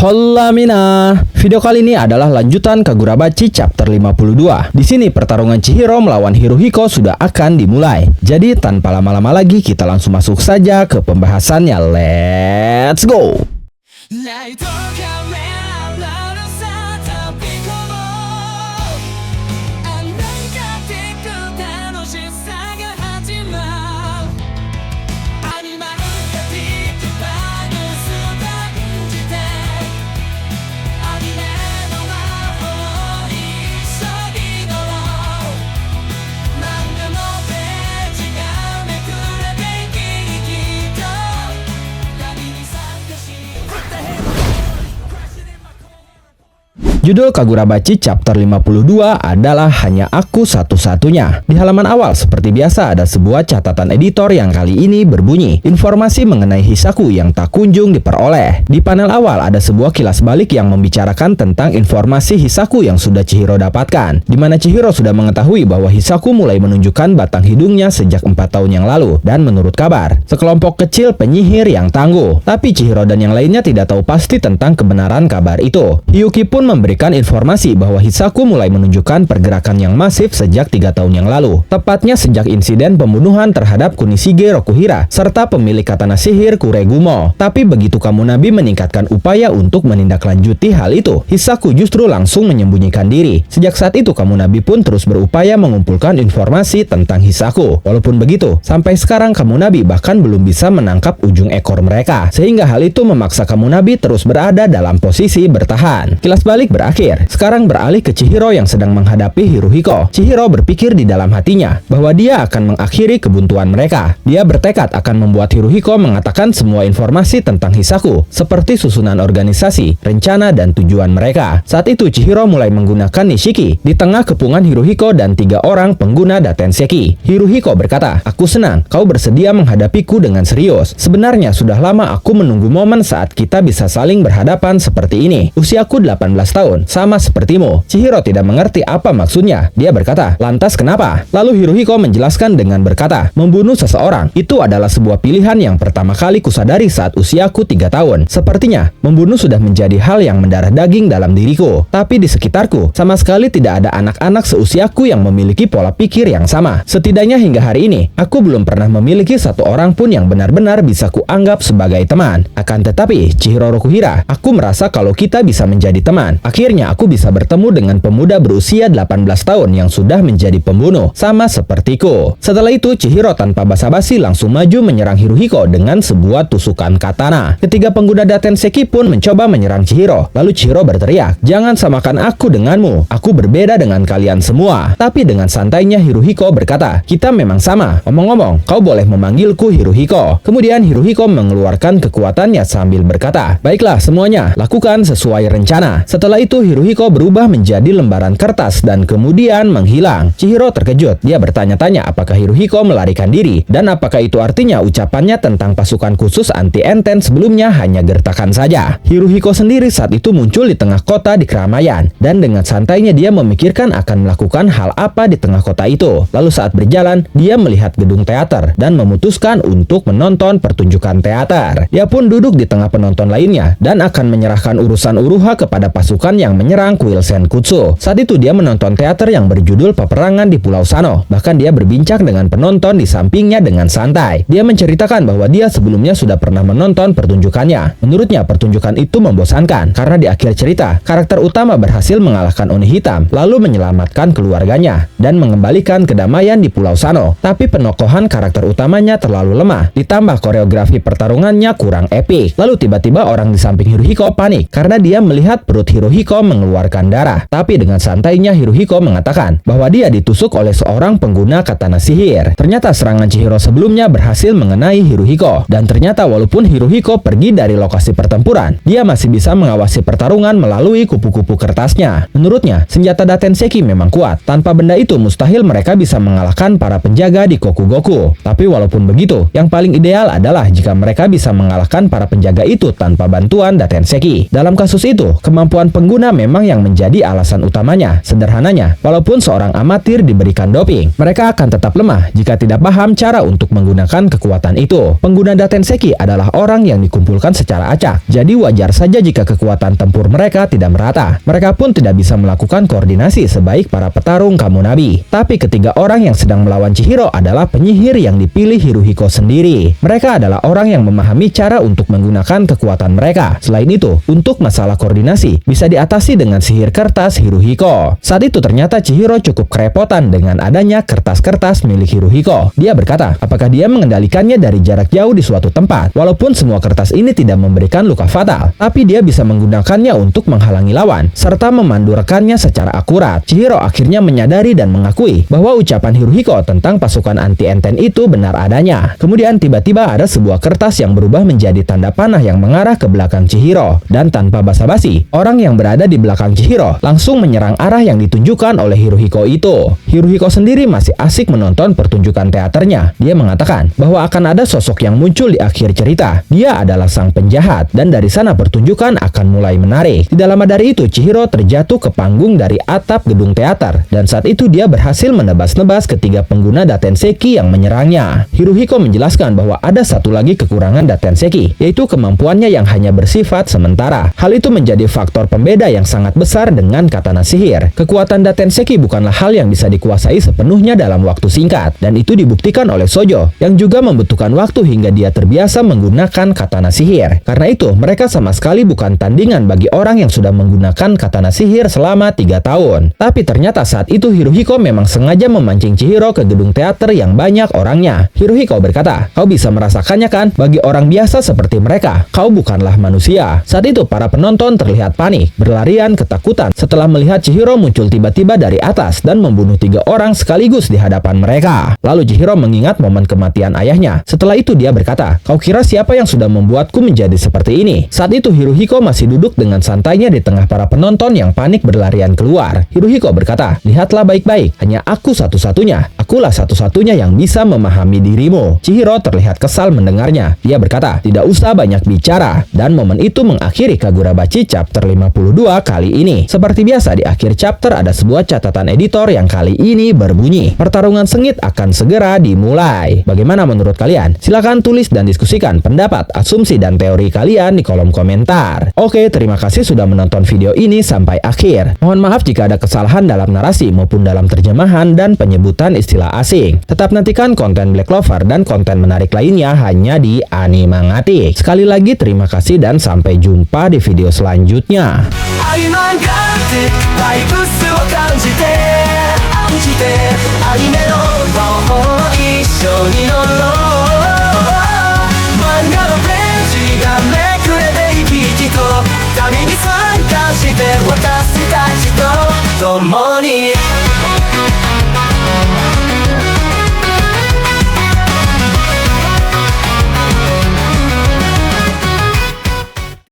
Hola. Video kali ini adalah lanjutan Kagurabachi chapter 52. Di sini pertarungan Chihiro melawan Hiruhiko sudah akan dimulai. Jadi tanpa lama-lama lagi kita langsung masuk saja ke pembahasannya. Let's go. Judul Kagurabachi chapter 52 adalah Hanya Aku Satu-Satunya. Di halaman awal seperti biasa ada sebuah catatan editor yang kali ini berbunyi informasi mengenai Hisaku yang tak kunjung diperoleh. Di panel awal ada sebuah kilas balik yang membicarakan tentang informasi Hisaku yang sudah Chihiro dapatkan, di mana Chihiro sudah mengetahui bahwa Hisaku mulai menunjukkan batang hidungnya sejak 4 tahun yang lalu, dan menurut kabar sekelompok kecil penyihir yang tangguh. Tapi Chihiro dan yang lainnya tidak tahu pasti tentang kebenaran kabar itu. Hiyuki pun memberikan informasi bahwa Hisaku mulai menunjukkan pergerakan yang masif sejak 3 tahun yang lalu, tepatnya sejak insiden pembunuhan terhadap Kunishige Rokuhira serta pemilik katana sihir Kuregumo. Tapi begitu Kamunabi meningkatkan upaya untuk menindaklanjuti hal itu, Hisaku justru langsung menyembunyikan diri. Sejak saat itu Kamunabi pun terus berupaya mengumpulkan informasi tentang Hisaku. Walaupun begitu, sampai sekarang Kamunabi bahkan belum bisa menangkap ujung ekor mereka, sehingga hal itu memaksa Kamunabi terus berada dalam posisi bertahan. Kilas balik berakhir. Sekarang beralih ke Chihiro yang sedang menghadapi Hiruhiko. Chihiro berpikir di dalam hatinya bahwa dia akan mengakhiri kebuntuan mereka. Dia bertekad akan membuat Hiruhiko mengatakan semua informasi tentang Hisaku, seperti susunan organisasi, rencana, dan tujuan mereka. Saat itu Chihiro mulai menggunakan Nishiki di tengah kepungan Hiruhiko dan 3 orang pengguna Datenseki. Hiruhiko berkata, "Aku senang kau bersedia menghadapiku dengan serius. Sebenarnya sudah lama aku menunggu momen saat kita bisa saling berhadapan seperti ini. Usiaku 18 tahun. Sama sepertimu." Chihiro tidak mengerti apa maksudnya. Dia berkata, "Lantas kenapa?" Lalu Hiruhiko menjelaskan dengan berkata, "Membunuh seseorang itu adalah sebuah pilihan yang pertama kali kusadari saat usiaku 3 tahun. Sepertinya membunuh sudah menjadi hal yang mendarah daging dalam diriku. Tapi di sekitarku sama sekali tidak ada anak-anak seusiaku yang memiliki pola pikir yang sama. Setidaknya hingga hari ini aku belum pernah memiliki satu orang pun yang benar-benar bisa kuanggap sebagai teman. Akan tetapi Chihiro Rokuhira, aku merasa kalau kita bisa menjadi teman. Akhirnya aku bisa bertemu dengan pemuda berusia 18 tahun yang sudah menjadi pembunuh, sama sepertiku." Setelah itu Chihiro tanpa basa-basi langsung maju menyerang Hiruhiko dengan sebuah tusukan katana. Ketiga pengguna Datenseki pun mencoba menyerang Chihiro. Lalu Chihiro berteriak, "Jangan samakan aku denganmu. Aku berbeda dengan kalian semua." Tapi dengan santainya Hiruhiko berkata, "Kita memang sama. Omong-omong, kau boleh memanggilku Hiruhiko." Kemudian Hiruhiko mengeluarkan kekuatannya sambil berkata, "Baiklah semuanya, lakukan sesuai rencana." Setelah itu Hiruhiko berubah menjadi lembaran kertas dan kemudian menghilang. Chihiro terkejut. Dia bertanya-tanya apakah Hiruhiko melarikan diri, dan apakah itu artinya ucapannya tentang pasukan khusus anti-enten sebelumnya hanya gertakan saja. Hiruhiko sendiri saat itu muncul di tengah kota di keramaian, dan dengan santainya dia memikirkan akan melakukan hal apa di tengah kota itu. Lalu saat berjalan, dia melihat gedung teater dan memutuskan untuk menonton pertunjukan teater. Dia pun duduk di tengah penonton lainnya dan akan menyerahkan urusan Uruha kepada pasukan yang menyerang kuil Senkutsu. Saat itu dia menonton teater yang berjudul Peperangan di Pulau Sano. Bahkan dia berbincang dengan penonton di sampingnya dengan santai. Dia menceritakan bahwa dia sebelumnya sudah pernah menonton pertunjukannya. Menurutnya pertunjukan itu membosankan karena di akhir cerita karakter utama berhasil mengalahkan Oni Hitam, lalu menyelamatkan keluarganya dan mengembalikan kedamaian di Pulau Sano. Tapi penokohan karakter utamanya terlalu lemah, ditambah koreografi pertarungannya kurang epik. Lalu tiba-tiba orang di samping Hiruhiko panik karena dia melihat perut Hiruhiko mengeluarkan darah. Tapi dengan santainya Hiruhiko mengatakan bahwa dia ditusuk oleh seorang pengguna katana sihir. Ternyata serangan Chihiro sebelumnya berhasil mengenai Hiruhiko, dan ternyata walaupun Hiruhiko pergi dari lokasi pertempuran, dia masih bisa mengawasi pertarungan melalui kupu-kupu kertasnya. Menurutnya, senjata Datenseki memang kuat. Tanpa benda itu mustahil mereka bisa mengalahkan para penjaga di Kokugoku. Tapi walaupun begitu, yang paling ideal adalah jika mereka bisa mengalahkan para penjaga itu tanpa bantuan Datenseki. Dalam kasus itu, kemampuan pengguna pengguna memang yang menjadi alasan utamanya. Sederhananya, walaupun seorang amatir diberikan doping, mereka akan tetap lemah jika tidak paham cara untuk menggunakan kekuatan itu. Pengguna Datenseki adalah orang yang dikumpulkan secara acak, jadi wajar saja jika kekuatan tempur mereka tidak merata. Mereka pun tidak bisa melakukan koordinasi sebaik para petarung Kamunabi. Tapi ketiga orang yang sedang melawan Chihiro adalah penyihir yang dipilih Hiruhiko sendiri. Mereka adalah orang yang memahami cara untuk menggunakan kekuatan mereka. Selain itu, untuk masalah koordinasi bisa diatasi dengan sihir kertas Hiruhiko. Saat itu ternyata Chihiro cukup kerepotan dengan adanya kertas-kertas milik Hiruhiko. Dia berkata, apakah dia mengendalikannya dari jarak jauh di suatu tempat. Walaupun semua kertas ini tidak memberikan luka fatal, tapi dia bisa menggunakannya untuk menghalangi lawan serta memandu rekannya secara akurat. Chihiro akhirnya menyadari dan mengakui bahwa ucapan Hiruhiko tentang pasukan anti-enten itu benar adanya. Kemudian tiba-tiba ada sebuah kertas yang berubah menjadi tanda panah yang mengarah ke belakang Chihiro. Dan tanpa basa-basi, orang yang berada di belakang Chihiro langsung menyerang arah yang ditunjukkan oleh Hiruhiko itu. Hiruhiko sendiri masih asik menonton pertunjukan teaternya. Dia mengatakan bahwa akan ada sosok yang muncul di akhir cerita. Dia adalah sang penjahat, dan dari sana pertunjukan akan mulai menarik. Tidak lama dari itu, Chihiro terjatuh ke panggung dari atap gedung teater, dan saat itu dia berhasil menebas-nebas ketiga pengguna Datenseki yang menyerangnya. Hiruhiko menjelaskan bahwa ada satu lagi kekurangan Datenseki, yaitu kemampuannya yang hanya bersifat sementara. Hal itu menjadi faktor pembeda yang sangat besar dengan katana sihir. Kekuatan Datenseki bukanlah hal yang bisa dikuasai sepenuhnya dalam waktu singkat, dan itu dibuktikan oleh Sojo yang juga membutuhkan waktu hingga dia terbiasa menggunakan katana sihir. Karena itu, mereka sama sekali bukan tandingan bagi orang yang sudah menggunakan katana sihir selama 3 tahun. Tapi ternyata saat itu Hiruhiko memang sengaja memancing Chihiro ke gedung teater yang banyak orangnya. Hiruhiko berkata, kau bisa merasakannya kan? Bagi orang biasa seperti mereka, kau bukanlah manusia. Saat itu para penonton terlihat panik, berlarian ketakutan setelah melihat Chihiro muncul tiba-tiba dari atas dan membunuh 3 orang sekaligus di hadapan mereka. Lalu Chihiro mengingat momen kematian ayahnya. Setelah itu dia berkata, kau kira siapa yang sudah membuatku menjadi seperti ini? Saat itu Hiruhiko masih duduk dengan santainya di tengah para penonton yang panik berlarian keluar. Hiruhiko berkata, lihatlah baik-baik, hanya aku satu-satunya. Akulah satu-satunya yang bisa memahami dirimu. Chihiro terlihat kesal mendengarnya. Dia berkata, tidak usah banyak bicara. Dan momen itu mengakhiri Kagurabachi chapter 52 kali ini. Seperti biasa di akhir chapter ada sebuah catatan editor yang kali ini berbunyi, pertarungan sengit akan segera dimulai. Bagaimana menurut kalian? Silahkan tulis dan diskusikan pendapat, asumsi, dan teori kalian di kolom komentar. Oke, terima kasih sudah menonton video ini sampai akhir. Mohon maaf jika ada kesalahan dalam narasi maupun dalam terjemahan dan penyebutan istilah asing. Tetap nantikan konten Black Clover dan konten menarik lainnya hanya di Animangatik. Sekali lagi terima kasih dan sampai jumpa di video selanjutnya.